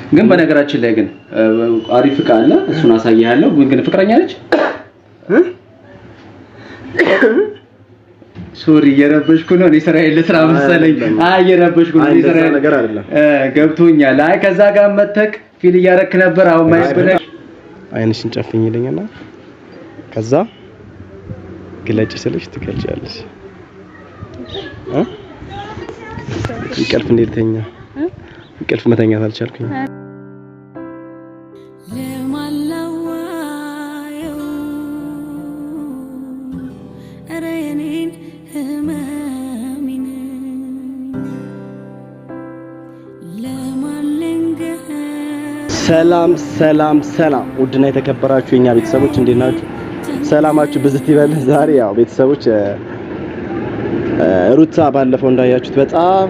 ግን በነገራችን ላይ ግን አሪፍ ፍቃ አለ እሱን አሳያለሁ ግን ፍቅረኛ ነች ሶሪ የረበሽኩ ነው ለስራዬ ለስራ መሰለኝ የረበሽኩ ነው ለስራዬ ነገር አይደለም ገብቶኛል አይ ከዛ ጋር መተክ ፊል ያረክ ነበር አሁን ማይበለ አይንሽን ጨፍኝ ይለኛልና ከዛ ግለጭ ስልሽ ትገልጫለሽ ይቀልፍ እንዴተኛ ይቀልፍ መተኛት አልቻልኩኝ ሰላም ሰላም ሰላም ውድና የተከበራችሁ የኛ ቤተሰቦች እንዴት ናችሁ? ሰላማችሁ ብዝት ይበል። ዛሬ ያው ቤተሰቦች ሩታ ባለፈው እንዳያችሁት በጣም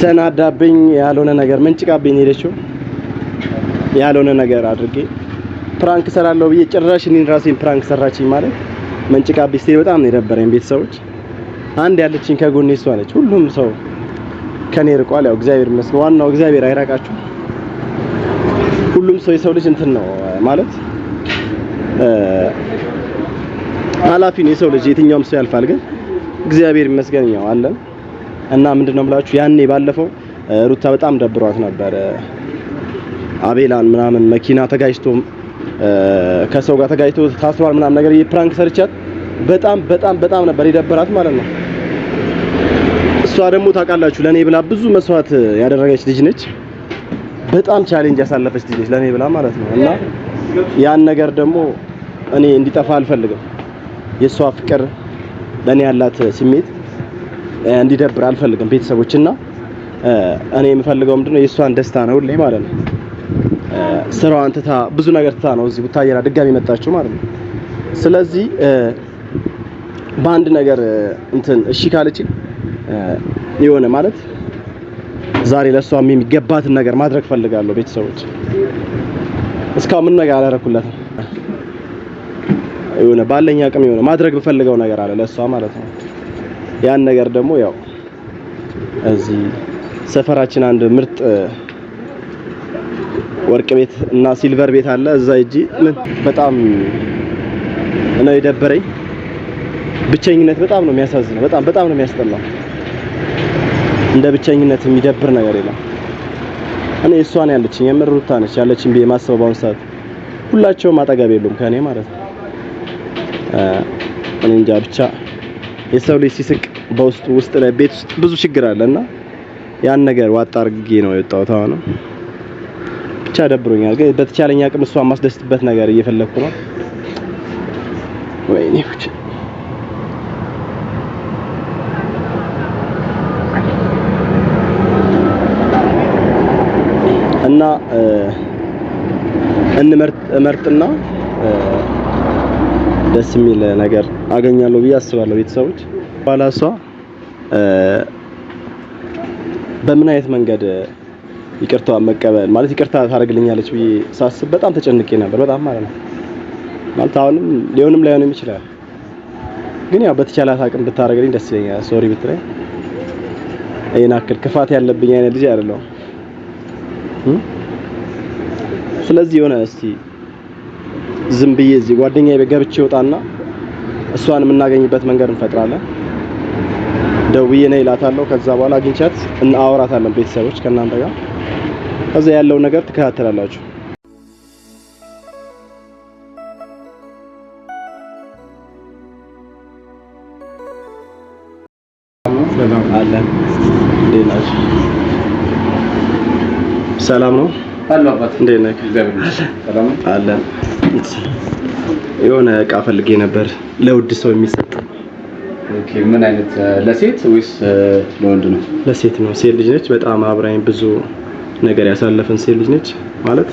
ተናዳብኝ ያልሆነ ነገር መንጭቃብኝ ሄደችው ያልሆነ ነገር አድርጌ ፕራንክ ሰራለው ብዬ ጭራሽ እኔን ራሴን ፕራንክ ሰራችኝ ማለት መንጭቃብኝ ሲል በጣም ነው የደበረኝ። ቤተሰቦች አንድ ያለችኝ ከጎኔ እሷ ነች። ሁሉም ሰው ከኔ ርቋል። ያው እግዚአብሔር ይመስገን ዋናው እግዚአብሔር አይራቃችሁ። ሁሉም ሰው የሰው ልጅ እንትን ነው ማለት ኃላፊ ነው የሰው ልጅ የትኛውም ሰው ያልፋል። ግን እግዚአብሔር ይመስገን ያው አለን እና ምንድነው ብላችሁ ያኔ ባለፈው ሩታ በጣም ደብሯት ነበር። አቤላን ምናምን መኪና ተጋጭቶ ከሰው ጋር ተጋጭቶ ታስሯል ምናምን ነገር የፕራንክ ሰርቻት በጣም ነበር የደበራት ማለት ነው። እሷ ደግሞ ታውቃላችሁ ለኔ ብላ ብዙ መስዋዕት ያደረገች ልጅ ነች። በጣም ቻሌንጅ ያሳለፈች ልጅ ነች ለኔ ብላ ማለት ነው። እና ያን ነገር ደግሞ እኔ እንዲጠፋ አልፈልግም። የሷ ፍቅር ለኔ ያላት ስሜት እንዲደብር አልፈልግም ቤተሰቦችና እኔ የምፈልገው ምንድነው የሷን ደስታ ነው ሁሌ ማለት ነው። ስራዋን ትታ ብዙ ነገር ትታ ነው እዚህ ቡታየራ ድጋሚ መጣችሁ ማለት ነው። ስለዚህ በአንድ ነገር እንትን እሺ ካለች የሆነ ማለት ዛሬ ለሷም የሚገባትን ነገር ማድረግ ፈልጋለሁ ቤተሰቦች። እስካሁን ምን ነገር አላረኩላትም። የሆነ ባለኛ አቅም የሆነ ማድረግ በፈልገው ነገር አለ ለሷ ማለት ነው። ያን ነገር ደግሞ ያው እዚህ ሰፈራችን አንድ ምርጥ ወርቅ ቤት እና ሲልቨር ቤት አለ እዛ እጂ በጣም ነው የደበረኝ። ብቸኝነት በጣም ነው የሚያሳዝነው። በጣም ነው የሚያስጠላው። እንደ ብቸኝነት የሚደብር ነገር የለም። እኔ እሷን ያለችኝ የምር ሩታ ነች ያለችኝ ብዬ ማስበው ባሁን ሰዓት ሁላቸውም አጠገብ የሉም ከኔ ማለት ነው። እኔ እንጃ ብቻ የሰው ልጅ ሲስቅ ውስጥ ላይ ቤት ውስጥ ብዙ ችግር አለና ያን ነገር ዋጣ አርግጌ ነው የወጣሁት። አሁን ብቻ ደብሮኛል። ግን በተቻለኝ አቅም እሷን ማስደስትበት ነገር እየፈለኩ ነው። ወይኔ ብቻ እና እመርጥና ደስ የሚል ነገር አገኛለሁ ብዬ አስባለሁ ቤተሰቦች። ባላሷ በምን አይነት መንገድ ይቅርታው መቀበል ማለት ይቅርታ ታደርግልኛለች ብዬ ሳስብ በጣም ተጨንቄ ነበር። በጣም ማለት ነው ማለት አሁንም ላይሆንም ይችላል። ግን ያው በተቻላት አቅም ብታደርግልኝ ደስ ይለኛል። ሶሪ ብትለኝ አይና ክፋት ያለብኝ አይነት ልጅ አይደለም። ስለዚህ የሆነ እስቲ ዝም ብዬ እዚህ ጓደኛዬ ገብቼ ወጣና እሷን የምናገኝበት መንገድ እንፈጥራለን። ደውዬ ነይ እላታለሁ። ከዛ በኋላ አግኝቻት እናወራታለን ቤተሰቦች ከእናንተ ጋር። ከዛ ያለው ነገር ትከታተላላችሁ። ሰላም አለን። እንዴት ናችሁ? ሰላም ነው አላባት እንዴት ነህ? ሰላም አለን። የሆነ እቃ ፈልጌ ነበር ለውድ ሰው የሚሰጥ። ኦኬ ምን አይነት ለሴት ወይስ ለወንድ ነው? ለሴት ነው። ሴት ልጅ ነች። በጣም አብራኝ ብዙ ነገር ያሳለፈን ሴት ልጅ ነች ማለት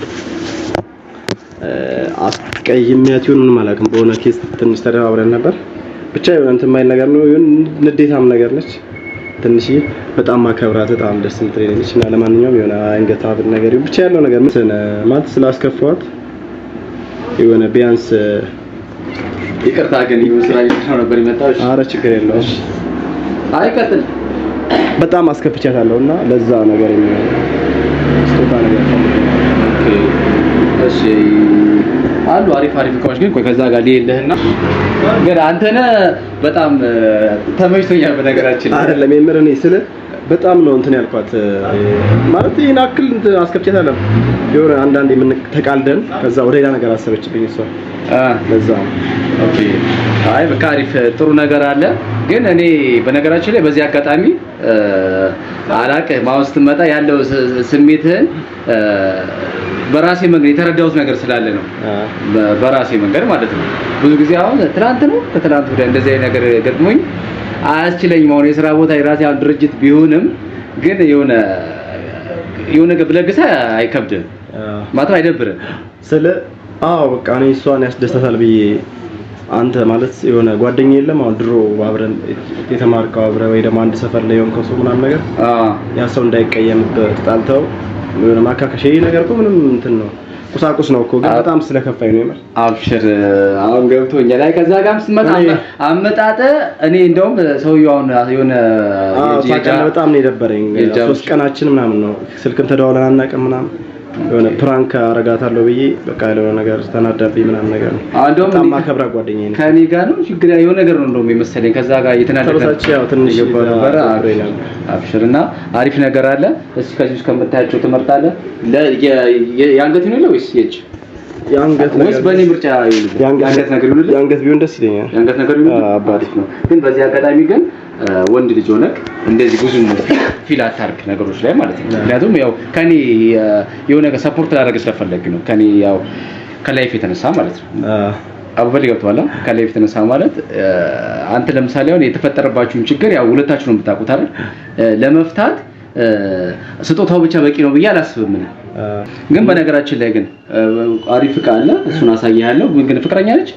አስቀይሜያት ይሁን ምንም አላውቅም። በሆነ ኬስ ትንሽ ተደባብረን ነበር። ብቻ የሆነ እንትን ማይል ነገር ነው። ይሁን ንዴታም ነገር ነች። ትንሽ በጣም ማከብራት በጣም ደስ የምትለኝ ነች። እና ለማንኛውም የሆነ አንገት ሀብል ነገር ብቻ ያለው ነገር ምን ማለት ስላስከፋዋት የሆነ ቢያንስ ይቅርታ ግን ይመስራ ይችላል ነበር ይመጣው። አረ ችግር የለውም። አይቀጥል በጣም አስከፍቻታለሁና ለዛ ነገር የሚሆን ስጦታ ነገር እሺ አሉ አሪፍ እቃዎች ግን ቆይ ከዛ ጋር ሊልህና ግን አንተነ በጣም ተመችቶኛል። በነገራችን አይደለም የምር እኔ ስለ በጣም ነው እንትን ያልኳት ማለት ይሄን አክል አስከፍቼት አለም የሆነ አንዳንዴ ምን ተቃልደን ከዛ ወደ ሌላ ነገር አሰበችብኝ እሷ ለዛ ኦኬ አይ በቃ አሪፍ ጥሩ ነገር አለ። ግን እኔ በነገራችን ላይ በዚህ አጋጣሚ አላውቅም አሁን ስትመጣ ያለው ስሜትህን በራሴ መንገድ የተረዳሁት ነገር ስላለ ነው። በራሴ መንገድ ማለት ነው። ብዙ ጊዜ አሁን ትናንት ነው ከትናንት ወዲያ እንደዚህ አይነት ነገር ገጥሞኝ አያስችለኝም። አሁን የሥራ ቦታ የራሴ አሁን ድርጅት ቢሆንም ግን የሆነ ነገር ብለግሰህ አይከብድም ማለት አይደብርም። አዎ በቃ እኔ እሷን ያስደስታታል ብዬ አንተ ማለት የሆነ ጓደኛ የለም አሁን ድሮ አብረን የተማርከው አብረህ ወይ ደግሞ አንድ ሰፈር ላይ የሆንከው ሰው ምናምን ነገር ያ ሰው እንዳይቀየምበት ተጣልተው የሆነ ማካከሽ ይሄ ነገር እኮ ምንም እንትን ነው ቁሳቁስ ነው እኮ ግን በጣም ስለከፋኝ ነው የምር። አብሽር አሁን ገብቶኛል። ላይ ከዛ ጋርም ስትመጣ አመጣጠ እኔ እንደውም ሰውዬው አሁን የሆነ በጣም ነው የደበረኝ። 3 ቀናችን ምናምን ነው ስልክም ተደዋውለን አናውቅም ምናምን የሆነ ፕራንክ አረጋታለሁ ብዬ በቃ ያለው ነገር ተናዳብኝ ምናምን ነገር ነው። በጣም ማከብራ ጓደኛዬ ነው ከኔ ጋር ነው ችግር የሆነ ነገር ነው እንደውም የመሰለኝ ከዛ ጋር የተናደደ ያው ትንሽ ነበር። አብሽርና አሪፍ ነገር አለ። እስኪ ከዚህ ውስጥ ከምታያቸው ትመርጣለህ? የአንገት ነው ወይስ የእጅ? የአንገት ወይስ በእኔ ምርጫ የአንገት ነገር ይሁን? የአንገት ቢሆን ደስ ይለኛል። የአንገት ነገር ይሁን አሪፍ ነው። ግን በዚህ አጋጣሚ ግን ወንድ ልጅ ሆነህ እንደዚህ ብዙ ፊል አታርግ ነገሮች ላይ ማለት ነው። ምክንያቱም ያው ከኔ የሆነ ነገር ሰፖርት ላደርግ ስለፈለግ ነው ከኔ ያው ከላይፍ የተነሳ ማለት ነው። አበበል ገብቷል። ከላይፍ የተነሳ ማለት አንተ ለምሳሌ አሁን የተፈጠረባችሁን ችግር ያው ሁለታችሁ ነው የምታውቁት አይደል? ለመፍታት ስጦታው ብቻ በቂ ነው ብዬ አላስብም። ግን በነገራችን ላይ ግን አሪፍ ዕቃ አለ እሱን አሳይሃለሁ። ግን ፍቅረኛ ነች?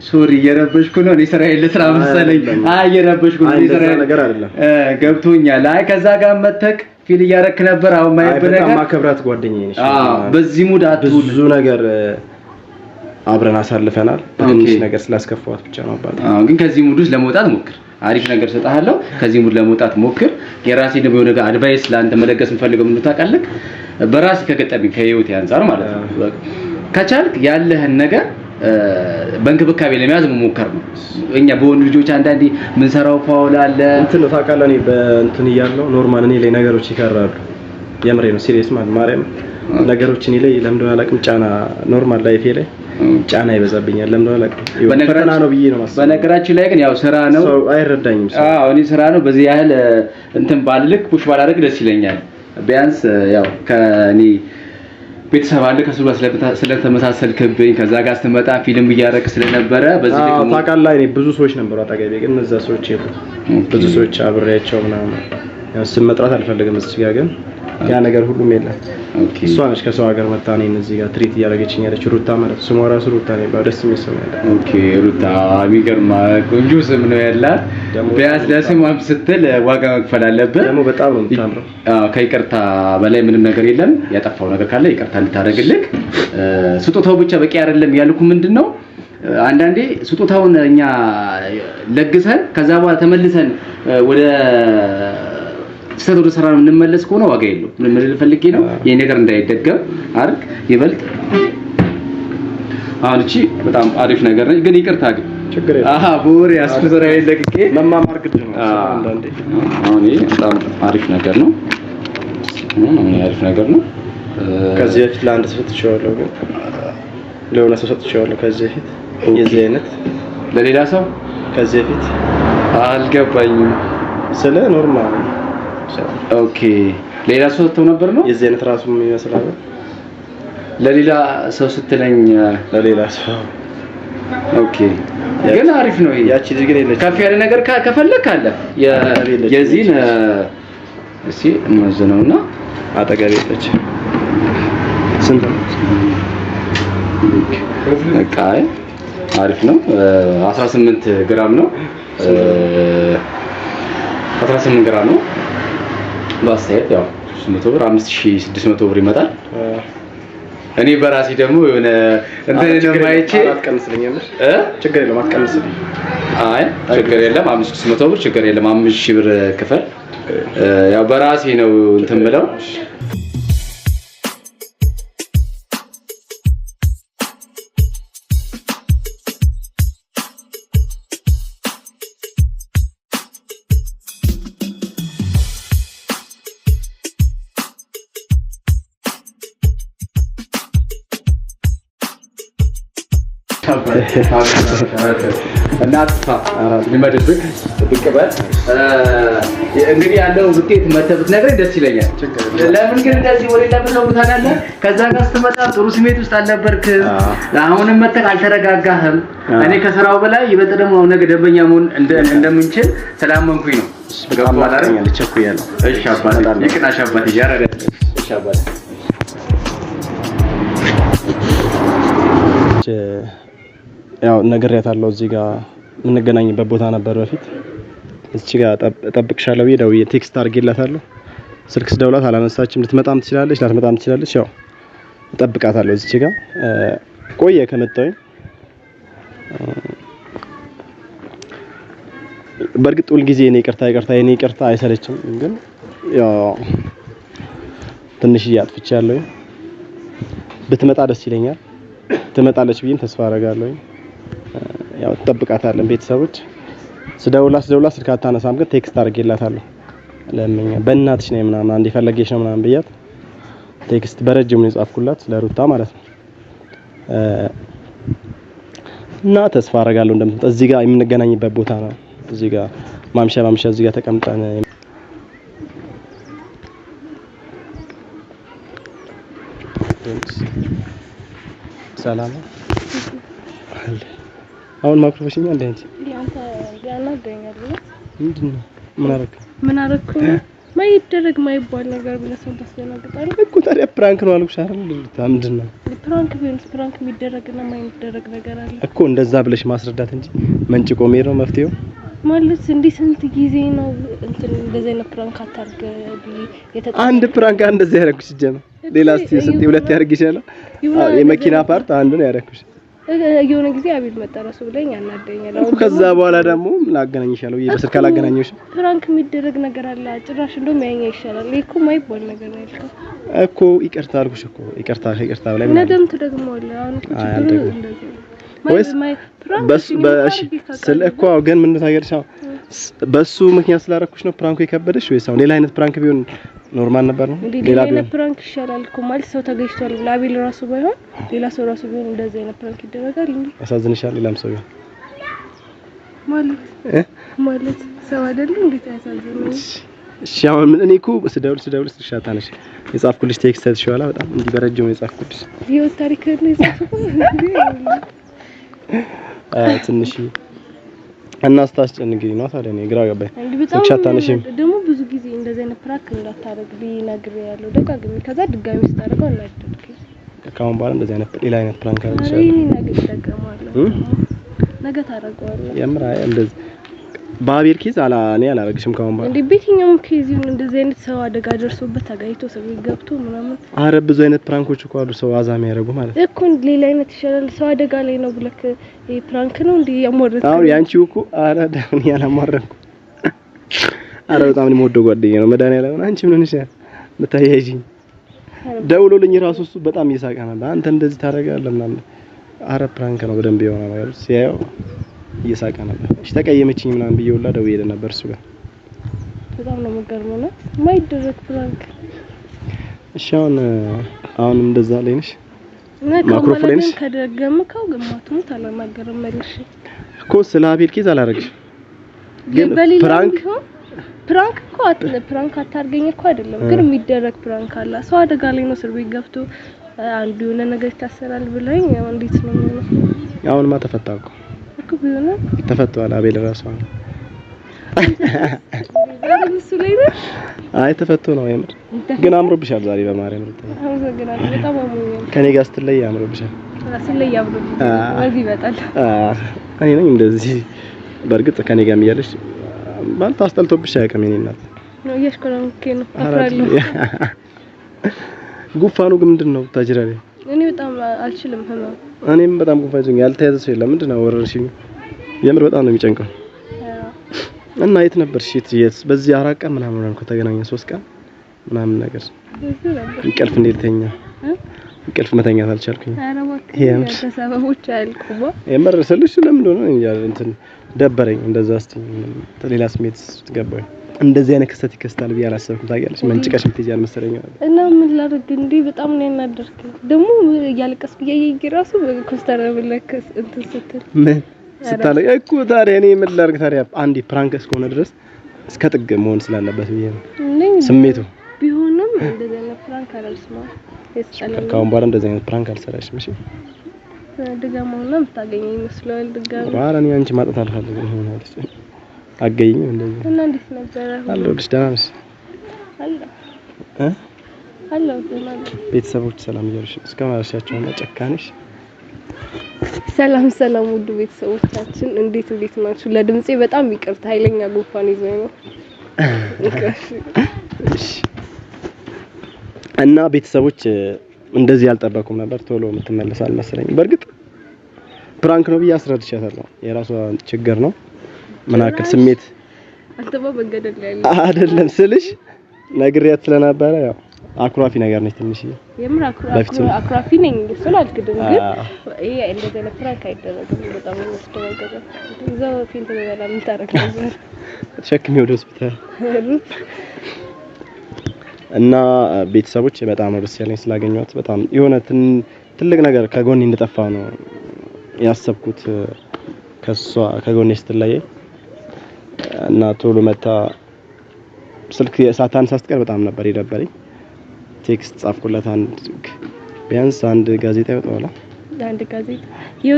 ሶሪ እየረበሽኩ ነው። እኔ ስራዬን ልስራ መሰለኝ። እየረበሽኩ ነው። እኔ ስራዬን ነገር አይደለም ገብቶኛል። ከዛ ጋር መተክ ፊል እያረክ ነበር። አሁን ማይበል ነገር ማከብራት ጓደኛዬ ነች። በዚህ ሙድ አትሁን። ብዙ ነገር አብረን አሳልፈናል። ትንሽ ነገር ስላስከፋዋት ብቻ ነው አባቴ። ግን ከዚህ ሙድ ውስጥ ለመውጣት ሞክር። አሪፍ ነገር ሰጣለሁ። ከዚህ ሙድ ለመውጣት ሞክር። የራሴ ደግሞ የሆነ ነገር አድቫይስ ለአንተ መለገስ የምፈልገው ምን ታውቃለህ? በራሴ ከገጠመኝ ከህይወት አንፃር ማለት ነው። ከቻልክ ያለህን ነገር በእንክብካቤ ለመያዝ መሞከር ነው። እኛ በወንድ ልጆች አንዳንዴ ምን ሰራው ፋውል አለ እንትን ነው ታውቃለህ። እኔ በእንትን እያለሁ ኖርማል እኔ ላይ ነገሮች ይከራሉ። የምሬ ነው ሲሪየስ ማለት ማርያም ነገሮች እኔ ላይ ለምንድነው አላውቅም ጫና ኖርማል ላይፌ ላይ ጫና ይበዛብኛል። ለምንድነው አላውቅም ፈተና ነው ብዬ ነው ማሰብ። በነገራችን ላይ ግን ያው ስራ ነው ሰው አይረዳኝም። እኔ ስራ ነው በዚህ ያህል እንትን ባልልክ ፑሽ ባላደርግ ደስ ይለኛል። ቢያንስ ያው ከኔ ቤተሰብ አለ ከሱ ጋር ስለተመሳሰልክብኝ ከዛ ጋር ስትመጣ ፊልም እያደረክ ስለነበረ በዚህ ደግሞ ታውቃለህ እኔ ብዙ ሰዎች ነበሩ አጠገቤ ግን እነዛ ሰዎች ብዙ ሰዎች አብሬያቸው ምናምን ያው ስም መጥራት አልፈልግም እዚህ ጋር ግን ያ ነገር ሁሉም የለም። እሷ ነች ከሰው ሀገር መጣ እኔን እዚህ ጋር ትሪት እያደረገችኝ ያለች ሩታ ማለት ስሟ ራሱ ሩታ ነው። ደስ የሚል ስም ያለ ሩታ የሚገርም ቆንጆ ስም ነው ያላት። ቢያንስ ለስሟም ስትል ዋጋ መክፈል አለብህ። ደግሞ በጣም ነው የምታምረው። ከይቅርታ በላይ ምንም ነገር የለም። ያጠፋው ነገር ካለ ይቅርታ እንድታደርግልህ ስጦታው ብቻ በቂ አይደለም ያልኩ ምንድነው አንዳንዴ ስጦታውን እኛ ለግሰን ከዛ በኋላ ተመልሰን ወደ ወደ ስራ እንመለስ ከሆነ ዋጋ የለውም። ምን ልፈልጌ ነው ይሄ ነገር እንዳይደገም አርግ ይበልጥ። አሁን እቺ በጣም አሪፍ ነገር ነች ግን ይቅርታ ግን ችግር የለም። ቦሬ አስፈራይ ለቅቄ መማማር ግድ ነው አንዳንዴ። አሁን ይሄ በጣም አሪፍ ነገር ነው። አሪፍ ነገር ነው። ከዚህ በፊት ለአንድ ሰው ሰጥቼዋለሁ ግን ለሆነ ሰው ሰጥቼዋለሁ ከዚህ በፊት የዚህ አይነት ለሌላ ሰው ከዚህ በፊት አልገባኝም። ስለ ኖርማል ኦኬ ሌላ ሰው ሰጥተው ነበር ነው የዚህ አይነት ራሱ የሚመስላል። ለሌላ ሰው ስትለኝ ለሌላ ሰው ኦኬ ግን አሪፍ ነው። ያቺ ልጅ ግን የለች ከፍ ያለ ነገር ከፈለክ አለ የዚህን እሺ ማዘነውና አጠገብ የለች። ስንት ነው? በቃ አሪፍ ነው። 18 ግራም ነው። 18 ግራም ነው። ባስተያየት ያው 300 ብር 5600 ብር ይመጣል። እኔ በራሴ ደግሞ የሆነ እንትን ማይቼ አትቀንስልኛለሽ? ችግር የለም አትቀንስልኝ። አይ ችግር የለም 5600 ብር ችግር የለም 5000 ብር ክፈል። ያው በራሴ ነው እንትን ብለው እንግዲህ ያለው ውጤት መተብት ነገር ደስ ይለኛል። ለምን ግን እንደዚህ ወሬ ለምን ነው ታላለህ? ከዛ ጋር ስትመጣ ጥሩ ስሜት ውስጥ አልነበርክም። አሁንም መተህ አልተረጋጋህም። እኔ ከስራው በላይ ይበልጥ ደግሞ ነገ ደንበኛ መሆን እንደምንችል ስላመንኩኝ ነው። በጣም አላረኛል ቸኩያለሁ። እሺ አባቴ ይቅናሽ አባቴ ያረደ እሺ አባቴ ያው ነግሬያታለሁ። እዚህ ጋር የምንገናኝበት ቦታ ነበር በፊት። እዚህ ጋር እጠብቅሻለሁ ብዬ ደውዬ ቴክስት አድርጌላታለሁ። ስልክ ስደውላት አላነሳችም። ልትመጣም ትችላለች ላትመጣም ትችላለች። ያው እጠብቃታለሁ እዚህ ጋር ቆየ ከመጣሁኝ። በእርግጥ ሁልጊዜ እኔ ይቅርታ አይሰለችም። ግን ያው ትንሽ አጥፍቻለሁ። ብትመጣ ደስ ይለኛል። ትመጣለች ብዬም ተስፋ አደርጋለሁ። ያው ተጠብቃታለን። ቤተሰቦች ስደውላት ስልክ አታነሳም። ግን ቴክስት አድርጌላታለሁ። ለምኛ በእናትሽ ነኝ ምናምን አንዴ ፈለገሽ ነው ምናምን ብያት ቴክስት በረጅሙ ነው የጻፍኩላት ለሩታ ማለት ነው። እና ተስፋ አደርጋለሁ እንደምትመጣ። እዚህ ጋር የምንገናኝበት ቦታ ነው። እዚህ ጋር ማምሻ እዚህ ጋር ተቀምጠን ሰላም አሁን ማክሮፎሽኛ እንደ አንቺ አንተ ጋና ገኛለህ። ምንድነው? ምን አረኩ? ማይደረግ ማይባል ነገር ብለሰው ተስደናግጣለህ እኮ። ታዲያ ፕራንክ ነው አልኩሽ አይደል? ምንድነው? ፕራንክ የሚደረግና ማይደረግ ነገር አለ እኮ። እንደዛ ብለሽ ማስረዳት እንጂ መንጭቆ መሄድ ነው መፍትሄው ማለት። እንዲህ ስንት ጊዜ ነው እንደዚህ አይነት ፕራንክ አታርገ አንድ ፕራንክ እንደዚህ ያደረኩሽ ጀመር። ሌላ ስንት ሁለት ያደርግ ይችላል። የመኪና ፓርት አንዱ ነው ያደረኩሽ። የሆነ ጊዜ አቤል መጣራሱ ብለኝ አናደኛል። አሁን ከዛ በኋላ ደግሞ ምን አገናኝሻለሁ? በስልክ አላገናኘሁሽ። ፕራንክ የሚደረግ ነገር አለ ጭራሽ። እንደውም ያኛ ይሻላል እኮ ማይባል ነገር ነው ያልከው እኮ። ይቅርታ አልኩሽ እኮ። ይቅርታ ብላይ ነገም ትደግመዋለህ። አሁን ችግሩ እንደዚህ ወይስ እኮ ግን ምን ታገርሻ? በሱ ምክንያት ስላደረኩሽ ነው ፕራንኩ የከበደሽ ወይስ አሁን ሌላ አይነት ፕራንክ ቢሆን ኖርማል ነበር ነው? ሌላ አይነት ፕራንክ ይሻላል እኮ ማለት ሰው ተገኝቷል ብላ አቤል ራሱ ባይሆን ሌላ ሰው ራሱ ቢሆን እንደዚህ አይነት ፕራንክ ይደረጋል እንዴ? ያሳዝንሻል። ሌላም ሰው ቢሆን ማለት ሰው አይደለም እንዴ? ያሳዝነኝ። እሺ አሁን እኔ እኮ ስደውል ስልሻታነሽ የጻፍኩልሽ ቴክስት ተሽዋላ በጣም እንዲህ በረጅሙ የጻፍኩልሽ ይኸው ታሪክ ነው የጻፍኩት ትንሽ እና ስታስጨንቅኝ ነው ታዲያ። እኔ ግራ ገባኝ። ስልሻታነሽም ደግሞ ብዙ ጊዜ እንደዚህ አይነት ፕራንክ እንዳታረግ ቢነግር ያለው ደጋግሜ ከዛ ድጋሚ ስታረገው እናደርክ ካሁን በኋላ እንደዚህ አይነት ሌላ አይነት ፕራንክ አድርገሽ ነገ ተጠቀማለሁ። ነገ ታረጋዋለህ። የምራ እንደዚህ በአቤል ኬዝ እኔ አላረግሽም ካሁን በኋላ። እንዴ ቤትኛው ኬዝ ይሁን እንደዚህ አይነት ሰው አደጋ ደርሶበት ተጋይቶ ሰው ገብቶ ምናምን። አረ ብዙ አይነት ፕራንኮች እኮ አሉ ሰው አዛም ያደርጉ ማለት እኮ። ሌላ አይነት ይሻላል። ሰው አደጋ ላይ ነው ብለክ ይሄ ፕራንክ ነው እንዴ ያሞረተ? አሁን ያንቺው እኮ አረ ዳውን ያላማረኩ። አረ በጣም ነው የምወደው ጓደኛዬ ነው መድኃኒዓለም። አንቺ ምን ሆነሽ ምታያይጂኝ? ደውሎልኝ ራሱ እሱ በጣም እየሳቀ ነበር። አንተ እንደዚህ ታደርጋለህ ምናምን። አረ ፕራንክ ነው በደንብ የሆነ ነገር ሲያየው እየሳቀ ነበር። እሺ ተቀየመችኝ ምናምን ብዬውላ ደውዬ ነበር እሱ ጋር። በጣም ነው የምገርመው ነው ማይደረግ ፕራንክ። እሺ አሁን እንደዛ ላይ ነሽ? ማይክሮፎን ላይ ነሽ? ከደገምከው ግማቱን ታላማገርም መልሽ እኮ። ስለ አቤል ኬዝ አላረግሽ ግን ፕራንክ እኮ ፕራንክ አታርገኝ እኮ አይደለም። ግን የሚደረግ ፕራንክ አለ። ሰው አደጋ ላይ ነው እስር ቤት ገብቶ አንዱ የሆነ ነገር ይታሰራል ብለኝ ያው እንዴት ነው የሚሆነው? አሁንማ ተፈታኩ እኮ ቢሆን ተፈቷል። አቤል ራሱ እሱ ላይ ነው። አይ ተፈቶ ነው የምር። ግን አምሮብሻል ዛሬ በማርያም ነው። አመሰግናለሁ። በጣም አሞኛል። ከኔ ጋር ስትለይ አምሮብሻል። ሲለይ አምሮብሻል። ወዚህ ይበጣል። እኔ ነኝ እንደዚህ። በእርግጥ ከኔ ጋር የሚያለሽ ማለት አስጠልቶብሽ አያውቅም። የኔ እናት ነው እያሽኮረመንኩ ነው። አፍራለሁ። ጉፋኑ ግን ምንድነው ታጅራለህ? እኔ በጣም አልችልም ህመም። እኔም በጣም ጉፋን ያልተያዘ ሰው የለም። ምንድነው ወረርሽኝ? የምር በጣም ነው የሚጨንቀው። እና የት ነበርሽ? የት በዚህ 4 ቀን ምናምን ነው ከተገናኘን 3 ቀን ምናምን ነገር እንቅልፍ እንዴት ተኛ? እንቅልፍ መተኛት አልቻልኩኝ። የምር ተሰበቦች አልኩባ የምር ስልሽ ለምን ሆነ እንጃ እንትን ደበረኝ። እንደዛ እስቲ ሌላ ስሜት ገባኝ። እንደዚህ አይነት ክስተት ይከስታል ብዬ አላሰብኩም። ታውቂያለሽ መንጭቀሽ ምትይዝ አልመሰለኝ ነበር። እና ምን ላድርግ እንዴ በጣም ነው ያናደርከኝ። ደግሞ እያለቀስኩ እያየኝ ራሱ ኮስተር ብለህ እንትን ስትል ምን ስታለቅ እኮ ታዲያ እኔ ምን ላድርግ ታዲያ አንዴ ፕራንክ እስከሆነ ድረስ እስከ ጥግ መሆን ስላለበት ብዬ ነው ስሜቱ። ቢሆንም እንደዚህ አይነት ፕራንክ አላልስማ ይስጣለኝ። ካሁን በኋላ እንደዚህ አይነት ፕራንክ አልሰራሽም። እሺ ድጋማውና የምታገኘኝ ይመስላል። ድጋማ ኧረ እኔ አንቺ ማጣት አልፈልግም። ሆናለች አገኘኝ እንደዚህ እና እንዴት ነበረ? አለሁልሽ። ደህና ነሽ? አለሁ ደህና ነኝ። ቤተሰቦች ሰላም እያሉሽ እስካሁን አልሻቸውና ጨካነሽ። ሰላም ሰላም ውድ ቤተሰቦቻችን እንዴት ናችሁ? ለድምጼ በጣም ይቅርታ ኃይለኛ ጉንፋን ይዞኝ ነው። እሺ እና ቤተሰቦች እንደዚህ ያልጠበኩም ነበር። ቶሎ የምትመለስ አልመሰለኝም። በእርግጥ ፕራንክ ነው ብዬ አስረድቻታለሁ። የራሷ ችግር ነው። ምን አክል ስሜት አንተባ በገደል ላይ አይደለም ስልሽ ነግሬያት ስለነበረ ያው አኩራፊ ነገር ነች ትንሽ። የምር አኩራፊ ነኝ ስላልክ ግን ይሄ እንደዚህ አይነት ፕራንክ አይደረግም። በጣም ነው የምትደረገው። እዛው ፊልም ተበላ ምን ታረግ ነበር ተሸክሜ ወደ ሆስፒታል እና ቤተሰቦች በጣም ነው ደስ ያለኝ ስላገኘኋት። በጣም የሆነ ትልቅ ነገር ከጎኔ እንደጠፋ ነው ያሰብኩት ከሷ ከጎኔ ስትለየኝ እና ቶሎ መታ ስልክ ሳታነሳ ስትቀር በጣም ነበር የደበረኝ። ቴክስት ጻፍኩላት ቢያንስ አንድ ጋዜጣ ይወጣዋል። አንድ ጋዜጣ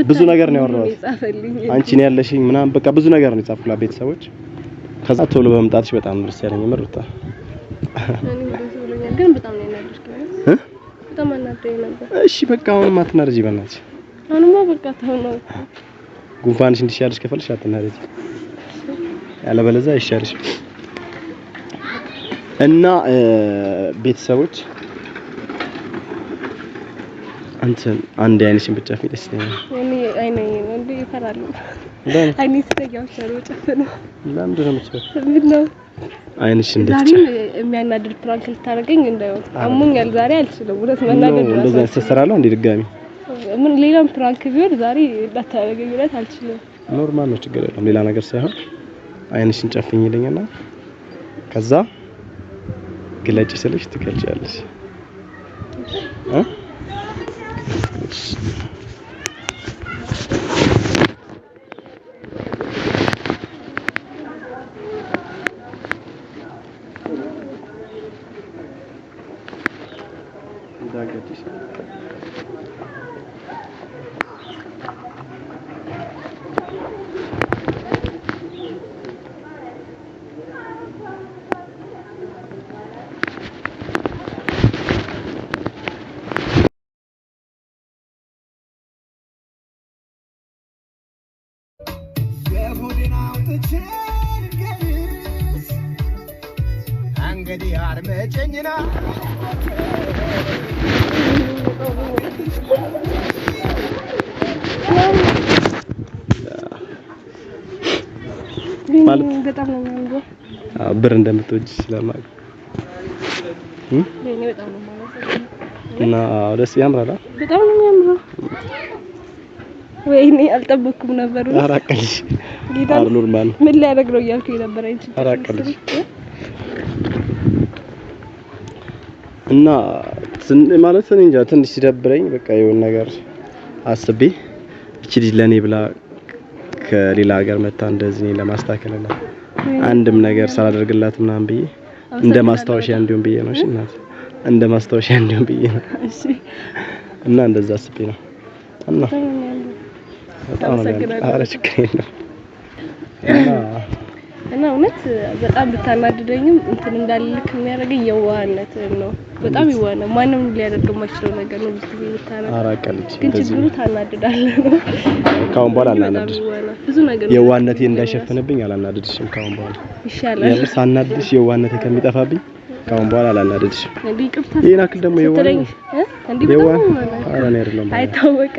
ብዙ ነገር ነው ያወራሁት። አንቺ ነው ያለሽኝ ምናምን በቃ ብዙ ነገር ነው የጻፍኩላት ቤተሰቦች። ከዛ ቶሎ በመምጣትሽ በጣም ደስ ያለኝ ምርታ እኔ ደስ ብሎኛል። ግን በጣም ነው ያናደድከኝ። በጣም አናደኝ ነበር። እሺ በቃ አሁን አትናደጂ በእናትሽ። አሁንማ በቃ ተው ነው። ጉንፋንሽ እንዲሻልሽ ከፈልሽ አትናደጂ። ያለበለዚያ አይሻልሽ። እና ቤተሰቦች አንተን አንድ አይንሽን ብቻፊ ደስ ይለኛል። እኔ አይኔ ነው እንዴ ይፈራል። አይኔ ሲተኛው ሸሮ ጨፈነ። ለምንድን ነው የምትፈሪው? ምን ነው አይንሽን እንደዚህ ዛሬ የሚያናድድ ፕራንክ ልታደርገኝ እንዳይሆን አሞኛል። ዛሬ አልችልም። ሁለት መናገር ነው እንደዛ ተሰራለው እንዴ ድጋሚ ምን ሌላም ፕራንክ ቢሆን ዛሬ እንዳታደርገኝ ብለት አልችልም። ኖርማል ነው ችግር የለም። ሌላ ነገር ሳይሆን አይንሽን ጨፍኝ ይለኛልና ከዛ ግለጭ ስልሽ ትገልጫለሽ። እንግዲህ አድመጨኝና ማለት በጣም ነው የሚያምረው። ብር እንደምትወጂ ስለማውቅ ለኔ በጣም ነው ማለት እና ደስ ያምራል። በጣም ነው የሚያምረው። ወይኔ አልጠበኩም ነበር። አራቀልሽ ጌታ ኖርማል ምን ሊያደርግ ነው እያልኩኝ ነበር። አይንቺ አራቀልሽ እና ማለት እኔ እንጃ ትንሽ ሲደብረኝ በቃ የሆነ ነገር አስቤ እቺ ልጅ ለኔ ብላ ከሌላ ሀገር መጣ እንደዚህ እኔን ለማስተካከልና አንድም ነገር ሳላደርግላት ምናምን ብዬ እንደ ማስታወሻ እንዲሆን ብዬ ነው። እሺ እናት እንደ ማስታወሻ እንዲሆን ብዬ ነው። እሺ እና እንደዛ አስቤ ነው እና በጣም ነው አረ ችግር የለም እና እውነት በጣም ብታናድደኝም እንትን እንዳልልክ የሚያደርገኝ የዋህነት ነው። በጣም ይዋና ማንም ሊያደርገው የማይችለው ነገር ነው። ብዙ ጊዜ ብታናድ አራቀልሽ ግን ችግሩ ታናድዳለህ ነው። ካሁን በኋላ አላናድድሽ። ብዙ ነገር የዋህነቴ እንዳይሸፍንብኝ አላናድድሽም። ካሁን በኋላ ይሻላል። ሳናድድሽ የዋህነቴ ከሚጠፋብኝ ካሁን በኋላ አላናድድሽም። እንዴ ይቅርታ ይሄን አክል ደግሞ የዋህ እንዴ በጣም አረ ነው አይደለም አይታወቀ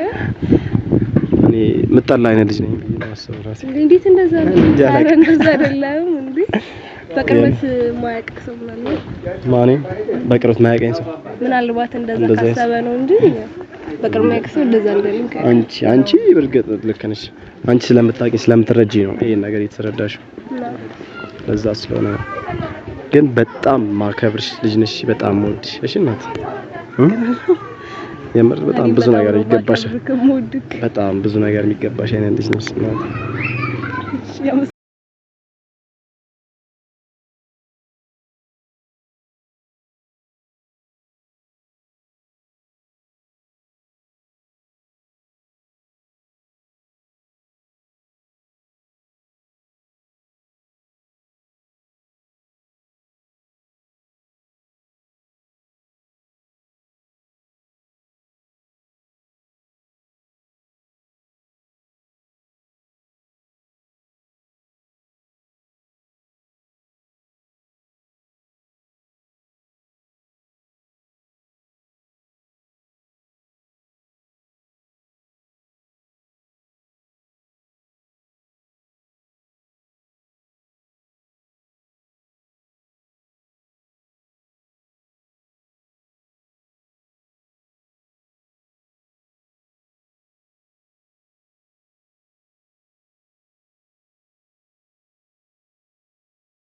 እኔ ምጣላ አይነት ልጅ ነኝ ማሰብ ራሴ እንዴት እንደዛ ነው? አረ እንደዛ አይደለም እንዴ በቅርበት ማያውቅ ሰው ምናምን ማኔ በቅርበት ማያውቀኝ ሰው ምናልባት እንደዛ ካሰበ ነው እንጂ በቅርብ ማያውቅ ሰው እንደዛ እንደልኝ አንቺ በርግጥ ልክ ነሽ። አንቺ ስለምታውቂ ስለምትረጂ ነው ይሄን ነገር የተረዳሽው። ለዛ ስለሆነ ግን በጣም ማከብርሽ ልጅ ነሽ። በጣም ወድሽ። እሺ እናት የምር በጣም ብዙ ነገር ይገባሻል። በጣም ብዙ ነገር የሚገባሽ አይነት ልጅ ነሽ እናት።